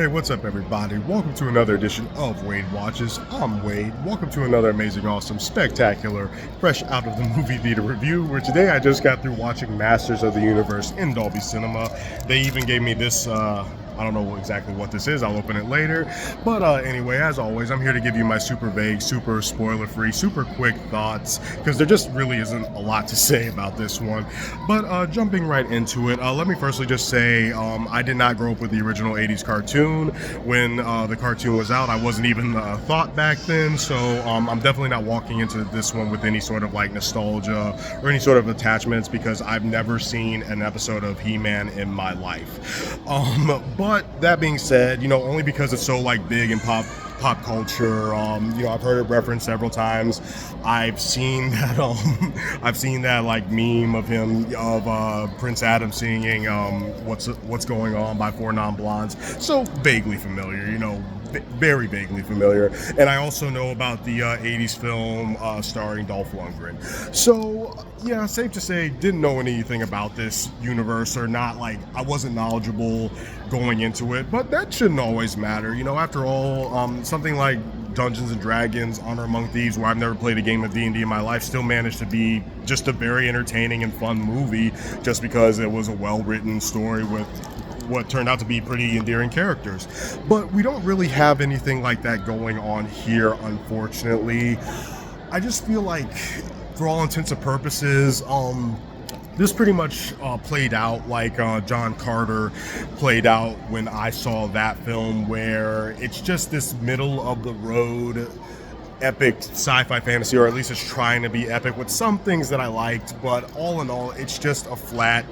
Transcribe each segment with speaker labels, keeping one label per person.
Speaker 1: Hey, what's up, everybody? Welcome to another edition of Wade Watches. I'm Wade. Welcome to another amazing, awesome, spectacular, fresh out of the movie theater review, where today I just got through watching Masters of the Universe in Dolby Cinema. They even gave me this, I don't know exactly what this is. I'll open it later. But anyway, as always, I'm here to give you my super vague, super spoiler-free, super quick thoughts, because there just really isn't a lot to say about this one. But jumping right into it, let me firstly just say I did not grow up with the original 80s cartoon. When the cartoon was out, I wasn't even thought back then, so I'm definitely not walking into this one with any sort of like nostalgia or any sort of attachments, because I've never seen an episode of He-Man in my life. But that being said, only because it's so like big in pop culture, I've heard it referenced several times. I've seen that like meme of him, of Prince Adam singing what's going on by Four Non Blondes. So vaguely familiar, very vaguely familiar. And I also know about the 80s film starring Dolph Lundgren. So yeah, safe to say, didn't know anything about this universe, or not, like, I wasn't knowledgeable going into it, but that shouldn't always matter. After all, something like Dungeons and Dragons, Honor Among Thieves, where I've never played a game of D&D in my life, still managed to be just a very entertaining and fun movie, just because it was a well-written story with what turned out to be pretty endearing characters. But we don't really have anything like that going on here, unfortunately. I just feel like, for all intents and purposes, this pretty much played out like John Carter played out when I saw that film, where it's just this middle of the road epic sci-fi fantasy, or at least it's trying to be epic with some things that I liked, but all in all, it's just a flat,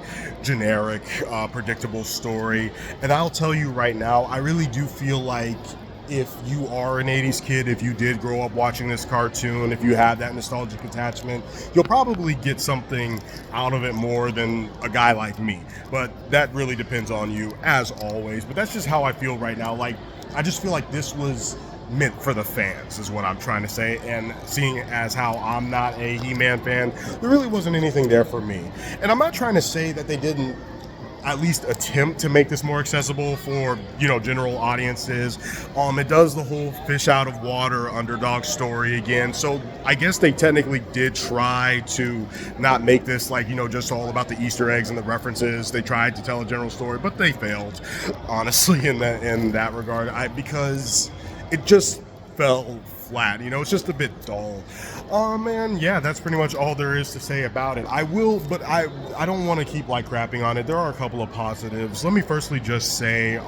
Speaker 1: generic, predictable story. And I'll tell you right now, I really do feel like if you are an 80s kid, if you did grow up watching this cartoon, if you have that nostalgic attachment, you'll probably get something out of it more than a guy like me. But that really depends on you, as always. But that's just how I feel right now. Like, I just feel like this was meant for the fans, is what I'm trying to say. And seeing as how I'm not a He-Man fan, there really wasn't anything there for me. And I'm not trying to say that they didn't at least attempt to make this more accessible for, general audiences. It does the whole fish out of water underdog story again. So I guess they technically did try to not make this like, just all about the Easter eggs and the references. They tried to tell a general story, but they failed, honestly, in that regard. Because it just fell flat, it's just a bit dull. And yeah, that's pretty much all there is to say about it. I don't want to keep like crapping on it. There are a couple of positives. Let me firstly just say,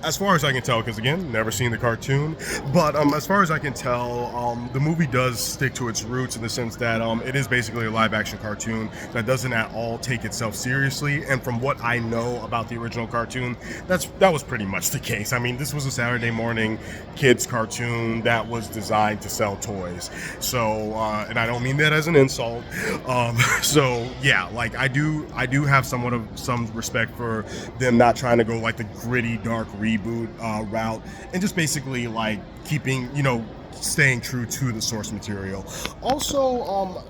Speaker 1: as far as I can tell, because again, never seen the cartoon, but as far as I can tell, the movie does stick to its roots, in the sense that it is basically a live-action cartoon that doesn't at all take itself seriously. And from what I know about the original cartoon, that was pretty much the case. I mean, this was a Saturday morning kids cartoon that was designed to sell toys. So, and I don't mean that as an insult. So yeah, like I do have somewhat of some respect for them not trying to go like the gritty, dark reboot route, and just basically like keeping, staying true to the source material. Also,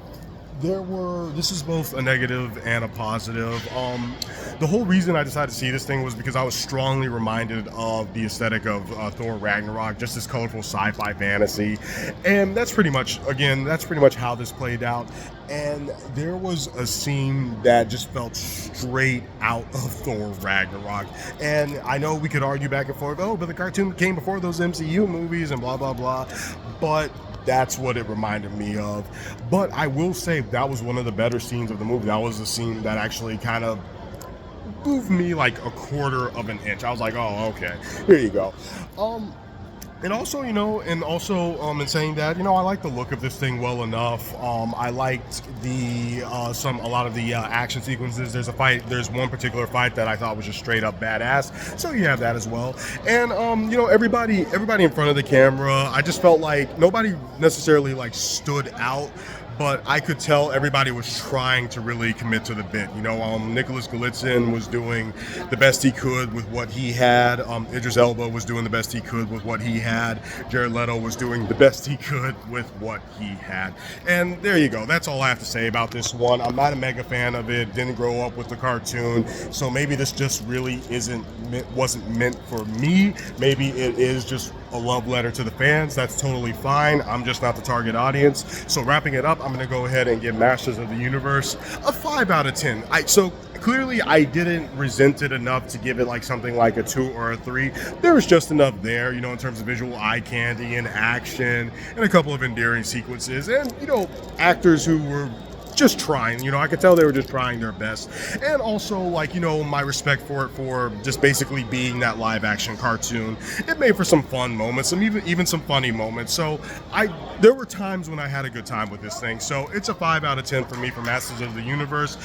Speaker 1: this is both a negative and a positive. The whole reason I decided to see this thing was because I was strongly reminded of the aesthetic of Thor Ragnarok, just this colorful sci-fi fantasy. And that's pretty much how this played out. And there was a scene that just felt straight out of Thor Ragnarok. And I know we could argue back and forth, but the cartoon came before those MCU movies and blah, blah, blah. But that's what it reminded me of. But I will say that was one of the better scenes of the movie. That was the scene that actually kind of moved me like a quarter of an inch. I was like, oh, okay, here you go. And also, in saying that, I like the look of this thing well enough. I liked a lot of the action sequences. There's one particular fight that I thought was just straight up badass. So you have that as well. And, everybody in front of the camera, I just felt like nobody necessarily like stood out, but I could tell everybody was trying to really commit to the bit. Nicholas Galitzin was doing the best he could with what he had. Idris Elba was doing the best he could with what he had. Jared Leto was doing the best he could with what he had. And there you go. That's all I have to say about this one. I'm not a mega fan of it. Didn't grow up with the cartoon, so maybe this just really wasn't meant for me. Maybe it is just a love letter to the fans. That's totally fine. I'm just not the target audience. So wrapping it up, I'm going to go ahead and give Masters of the Universe a 5 out of 10. So clearly I didn't resent it enough to give it like something like a 2 or a 3. There was just enough there, in terms of visual eye candy and action and a couple of endearing sequences and, actors who were just trying. I could tell they were just trying their best. And also, my respect for it for just basically being that live action cartoon. It made for some fun moments, some even some funny moments. So there were times when I had a good time with this thing. So it's a 5 out of 10 for me for Masters of the Universe.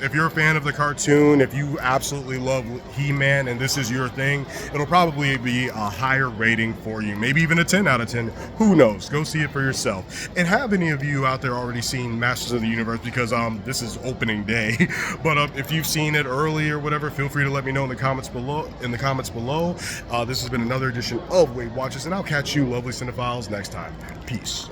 Speaker 1: If you're a fan of the cartoon, if you absolutely love He-Man and this is your thing, it'll probably be a higher rating for you. Maybe even a 10 out of 10. Who knows? Go see it for yourself. And have any of you out there already seen Masters of the Universe? Because this is opening day. But if you've seen it early or whatever, feel free to let me know in the comments below. This has been another edition of Wade Watches, and I'll catch you lovely cinephiles next time. Peace.